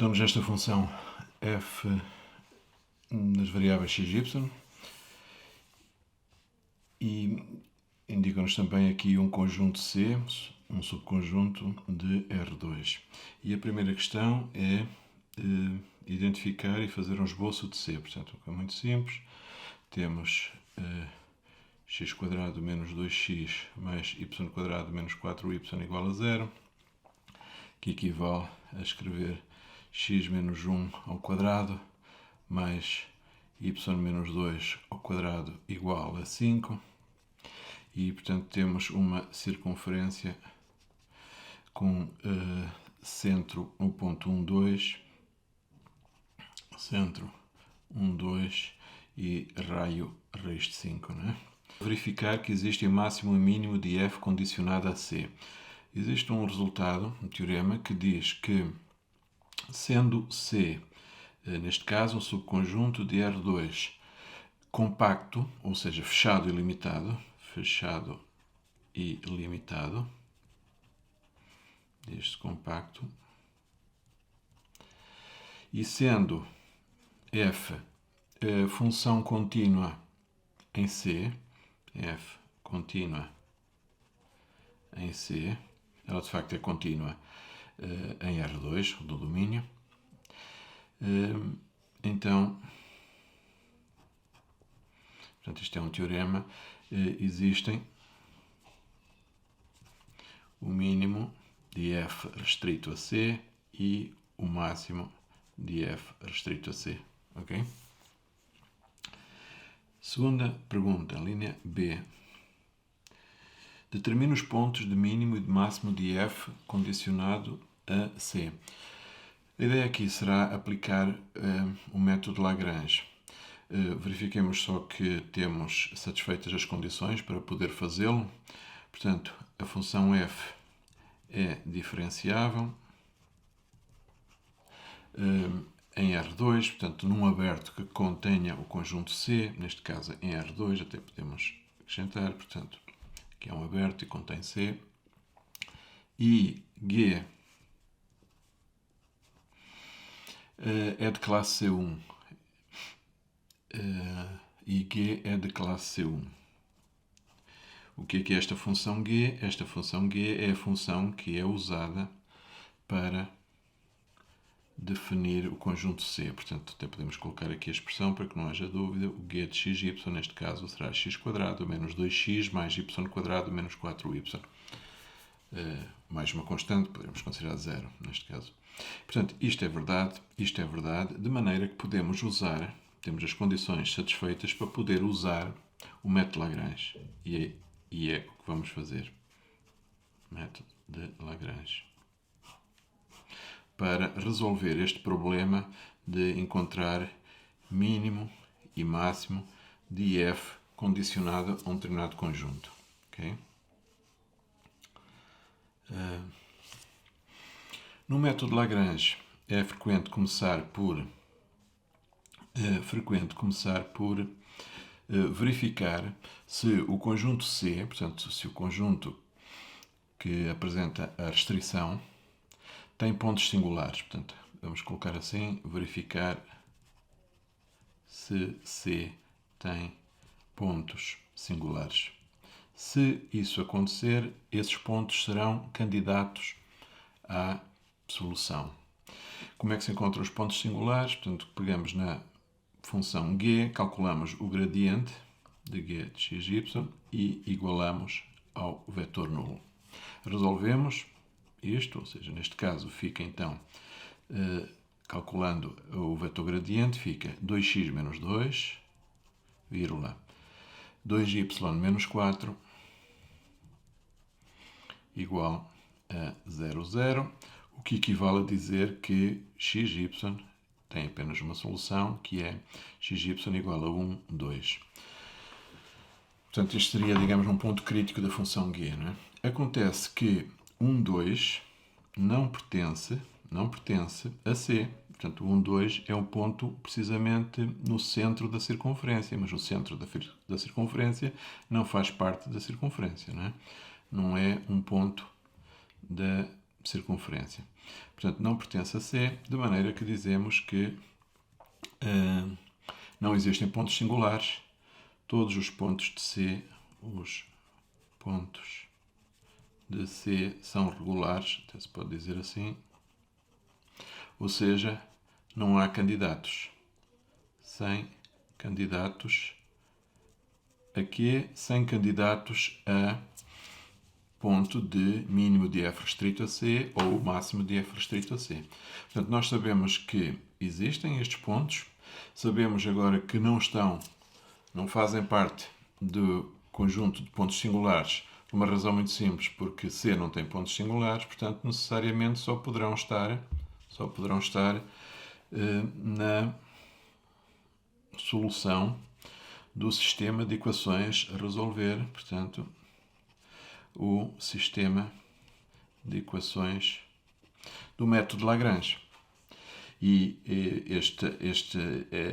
Damos esta função f nas variáveis x, y e indica-nos também aqui um conjunto C, um subconjunto de R2. E a primeira questão é identificar e fazer um esboço de C. Portanto, é muito simples. Temos x² menos 2x mais y² menos 4y igual a 0, que equivale a escrever x menos 1 ao quadrado mais y menos 2 ao quadrado igual a 5. E, portanto, temos uma circunferência com centro no ponto 1, 2, centro 1, 2 e raio raiz de 5, não é? Verificar que existe máximo e mínimo de f condicionado a C. Existe um resultado, um teorema, que diz que, sendo C, neste caso, um subconjunto de R2 compacto, ou seja, fechado e limitado, este compacto, e sendo f função contínua em C, f contínua em C, ela de facto é contínua em R2, do domínio, então, portanto, isto é um teorema, existem o mínimo de f restrito a C e o máximo de f restrito a C, ok? Segunda pergunta, linha B. Determina os pontos de mínimo e de máximo de f condicionado a C. A ideia aqui será aplicar o método Lagrange. Verifiquemos só que temos satisfeitas as condições para poder fazê-lo. Portanto, a função f é diferenciável em R2, portanto, num aberto que contenha o conjunto C, neste caso em R2, até podemos acrescentar, portanto, que é um aberto e contém C, e G é de classe C1, e G é de classe C1. O que é esta função G? Esta função G é a função que é usada para definir o conjunto C. Portanto, até podemos colocar aqui a expressão para que não haja dúvida. O G de xy, neste caso, será x² menos 2x mais y² menos 4y. Mais uma constante, podemos considerar 0, neste caso. Portanto, isto é verdade, de maneira que podemos usar, temos as condições satisfeitas para poder usar o método Lagrange. E é o que vamos fazer. Método de Lagrange. Para resolver este problema de encontrar mínimo e máximo de f condicionado a um determinado conjunto. Okay? No método Lagrange é frequente começar por verificar se o conjunto C, portanto, se o conjunto que apresenta a restrição tem pontos singulares. Portanto, vamos colocar assim, verificar se C tem pontos singulares. Se isso acontecer, esses pontos serão candidatos à solução. Como é que se encontram os pontos singulares? Portanto, pegamos na função G, calculamos o gradiente de G de xy e igualamos ao vetor nulo. Resolvemos isto, ou seja, neste caso fica então, calculando o vetor gradiente, fica 2x menos 2, 2y menos 4, igual a 0, 0, o que equivale a dizer que xy tem apenas uma solução, que é xy igual a 1, 2. Portanto, este seria, digamos, um ponto crítico da função G, não é? Acontece que 1, 2 não pertence a C. Portanto, o 1, 2 é um ponto precisamente no centro da circunferência, mas o centro da circunferência não faz parte da circunferência, não é? Não é um ponto da circunferência. Portanto, não pertence a C, de maneira que dizemos que não existem pontos singulares. Todos os pontos de C, são regulares, até se pode dizer assim. Ou seja, não há candidatos. Sem candidatos a quê? Sem candidatos a ponto de mínimo de F restrito a C ou máximo de F restrito a C. Portanto, nós sabemos que existem estes pontos, sabemos agora que não fazem parte do conjunto de pontos singulares, por uma razão muito simples, porque C não tem pontos singulares, portanto, necessariamente só poderão estar na solução do sistema de equações a resolver, portanto, o sistema de equações do método de Lagrange. E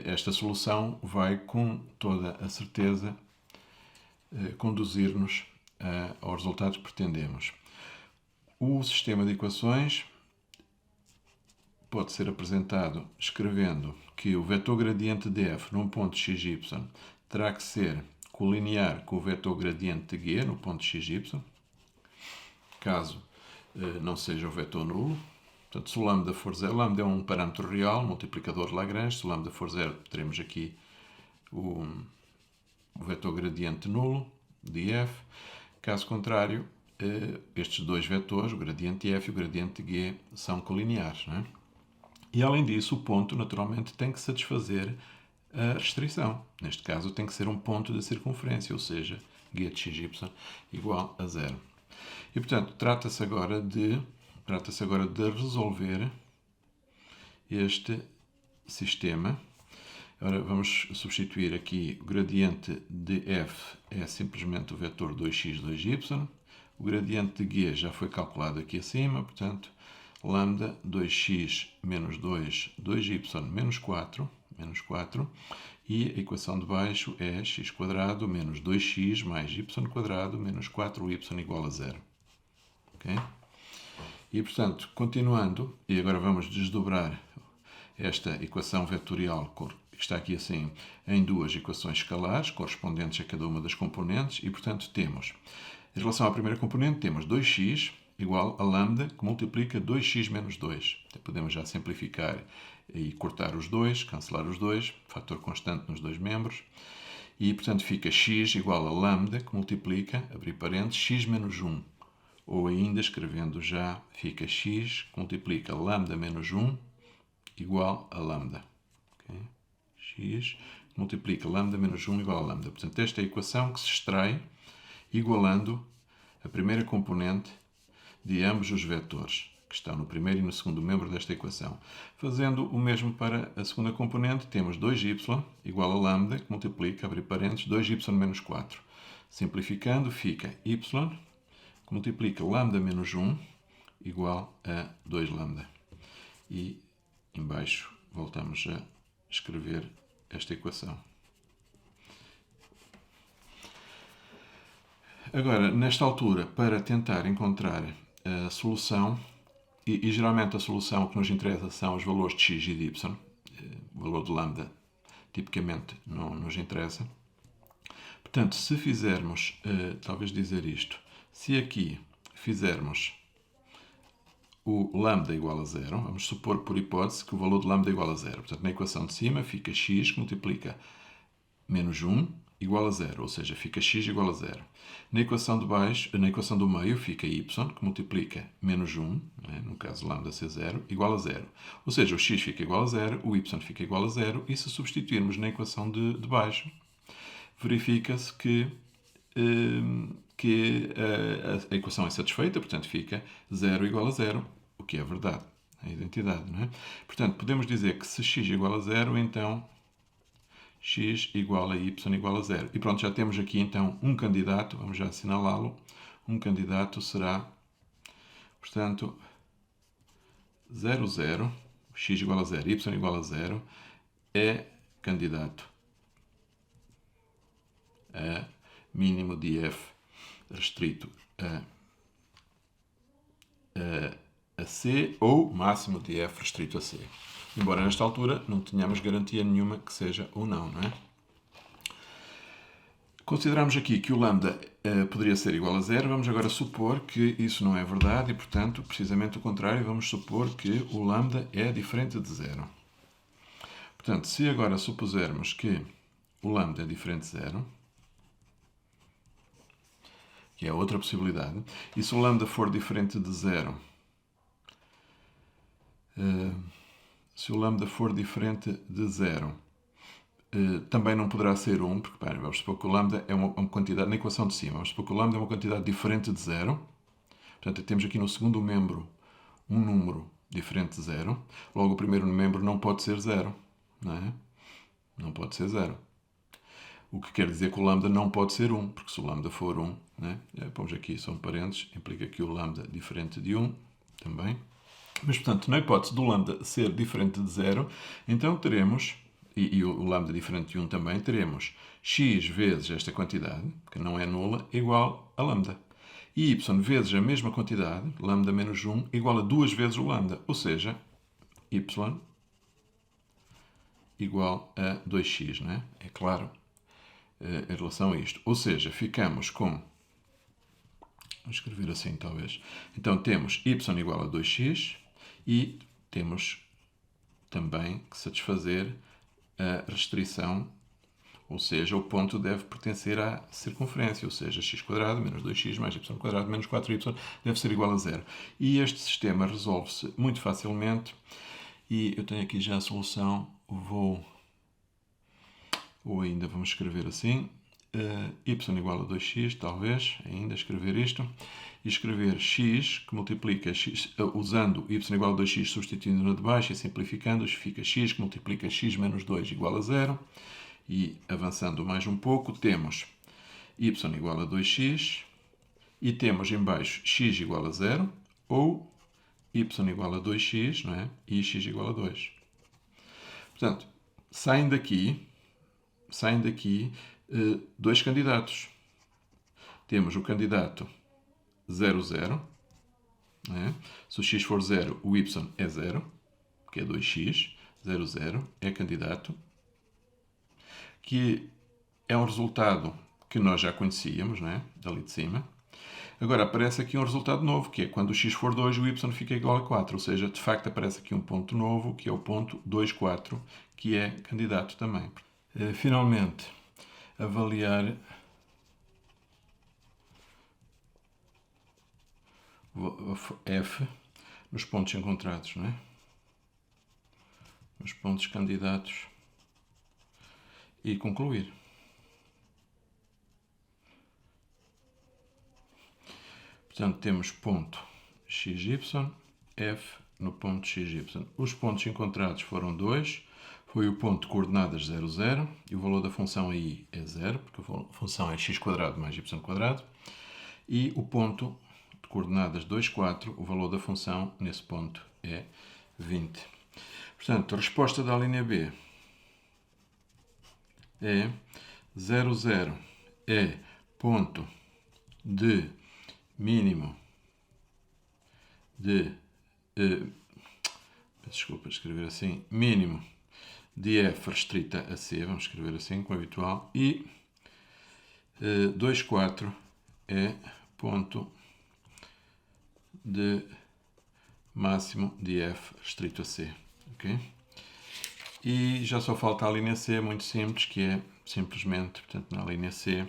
esta solução vai, com toda a certeza, conduzir-nos aos resultados que pretendemos. O sistema de equações pode ser apresentado escrevendo que o vetor gradiente de f num ponto xy terá que ser colinear com o vetor gradiente de g no ponto xy, caso não seja o vetor nulo. Portanto, se o lambda for zero, lambda é um parâmetro real, multiplicador de Lagrange. Se o lambda for zero, teremos aqui o vetor gradiente nulo de f. Caso contrário, estes dois vetores, o gradiente de f e o gradiente de g, são colineares, não é? E além disso, o ponto naturalmente tem que satisfazer a restrição. Neste caso, tem que ser um ponto de circunferência, ou seja, g de xy igual a zero. E portanto, trata-se agora de resolver este sistema. Agora vamos substituir aqui o gradiente de f é simplesmente o vetor 2x, 2y. O gradiente de g já foi calculado aqui acima, portanto, lambda 2x menos 2, 2y menos 4, e a equação de baixo é x² menos 2x mais y² menos 4y igual a zero. Okay? E, portanto, continuando, e agora vamos desdobrar esta equação vetorial, que está aqui assim, em duas equações escalares, correspondentes a cada uma das componentes, e, portanto, temos, em relação à primeira componente, temos 2x igual a lambda, que multiplica 2x menos 2. Então, podemos já simplificar e cortar os dois, cancelar os dois, fator constante nos dois membros, e, portanto, fica x igual a lambda, que multiplica, abrir parênteses, x menos 1. Ou ainda, escrevendo já, fica x que multiplica lambda menos 1 igual a lambda. Okay? X multiplica lambda menos 1 igual a lambda. Portanto, esta é a equação que se extrai igualando a primeira componente de ambos os vetores, que estão no primeiro e no segundo membro desta equação. Fazendo o mesmo para a segunda componente, temos 2y igual a lambda, que multiplica, abrir parênteses, 2y menos 4. Simplificando, fica y, que multiplica lambda menos 1 igual a 2 lambda. E embaixo voltamos a escrever esta equação. Agora, nesta altura, para tentar encontrar a solução, e geralmente a solução que nos interessa são os valores de x e de y, o valor de lambda tipicamente não nos interessa. Portanto, se fizermos, talvez dizer isto, se aqui fizermos o lambda igual a zero, vamos supor por hipótese que o valor de lambda é igual a zero. Portanto, na equação de cima fica x que multiplica menos 1 igual a zero, ou seja, fica x igual a zero. Na equação de baixo, na equação do meio fica y que multiplica menos 1, no caso lambda ser zero, igual a zero. Ou seja, o x fica igual a zero, o y fica igual a zero, e se substituirmos na equação de baixo, verifica-se que a equação é satisfeita, portanto fica 0 igual a 0, o que é verdade, a identidade, não é? Portanto, podemos dizer que se x igual a 0, então x igual a y igual a 0. E pronto, já temos aqui então um candidato, vamos já assinalá-lo. Um candidato será, portanto, 0, 0, x igual a 0, y igual a 0, é candidato a mínimo de f restrito a a C ou máximo de f restrito a C. Embora nesta altura não tenhamos garantia nenhuma que seja ou não, não é? Consideramos aqui que o lambda poderia ser igual a zero. Vamos agora supor que isso não é verdade e, portanto, precisamente o contrário, vamos supor que o lambda é diferente de zero. Portanto, se agora supusermos que o lambda é diferente de zero, que é outra possibilidade, e se o lambda for diferente de zero, se o lambda for diferente de zero, também não poderá ser 1, porque vamos supor que o lambda é uma quantidade, na equação de cima, vamos supor que o lambda é uma quantidade diferente de zero. Portanto, temos aqui no segundo membro um número diferente de zero. Logo, o primeiro membro não pode ser zero, não é? Não pode ser zero. O que quer dizer que o lambda não pode ser 1, porque se o lambda for 1, né? Pomos aqui, são parênteses, implica que o lambda é diferente de 1 também. Mas, portanto, na hipótese do lambda ser diferente de zero, então teremos, e o lambda diferente de 1 também, teremos x vezes esta quantidade, que não é nula, igual a lambda. E y vezes a mesma quantidade, lambda menos 1, igual a 2 vezes o lambda. Ou seja, y igual a 2x, não é? É claro, em relação a isto. Ou seja, ficamos com... Vamos escrever assim, talvez. Então, temos y igual a 2x e temos também que satisfazer a restrição, ou seja, o ponto deve pertencer à circunferência, ou seja, x² menos 2x mais y² menos 4y deve ser igual a zero. E este sistema resolve-se muito facilmente e eu tenho aqui já a solução, ou ainda vamos escrever assim, y igual a 2x, talvez, ainda escrever isto, e escrever x, que multiplica x, usando y igual a 2x, substituindo na de baixo e simplificando, fica x, que multiplica x menos 2 igual a 0, e avançando mais um pouco, temos y igual a 2x, e temos em baixo x igual a 0, ou y igual a 2x, não é? E x igual a 2. Portanto, saem daqui dois candidatos. Temos o candidato 0, 0. Né? Se o x for 0, o y é 0, que é 2x. 0, 0 é candidato. Que é um resultado que nós já conhecíamos, né? Dali de cima. Agora aparece aqui um resultado novo, que é quando o x for 2, o y fica igual a 4. Ou seja, de facto aparece aqui um ponto novo, que é o ponto 2, 4, que é candidato também. Finalmente, avaliar f nos pontos encontrados, não é? Nos pontos candidatos e concluir. Portanto, temos ponto xy, f no ponto xy. Os pontos encontrados foram 2. Foi o ponto de coordenadas 0, 0. E o valor da função aí é 0, porque a função é x² mais y². E o ponto de coordenadas 2, 4, o valor da função nesse ponto é 20. Portanto, a resposta da linha B é 0, 0 é ponto de mínimo de... desculpa, escrever assim. Mínimo de f restrita a C, vamos escrever assim, como habitual. E 2, 4 é ponto de máximo de f restrito a C. Okay? E já só falta a linha C, muito simples, que é simplesmente, portanto, na linha C,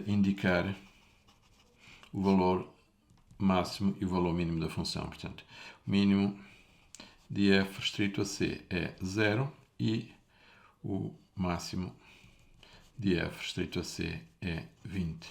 indicar o valor máximo e o valor mínimo da função. Portanto, o mínimo de f restrito a C é 0 e o máximo de f restrito a C é 20.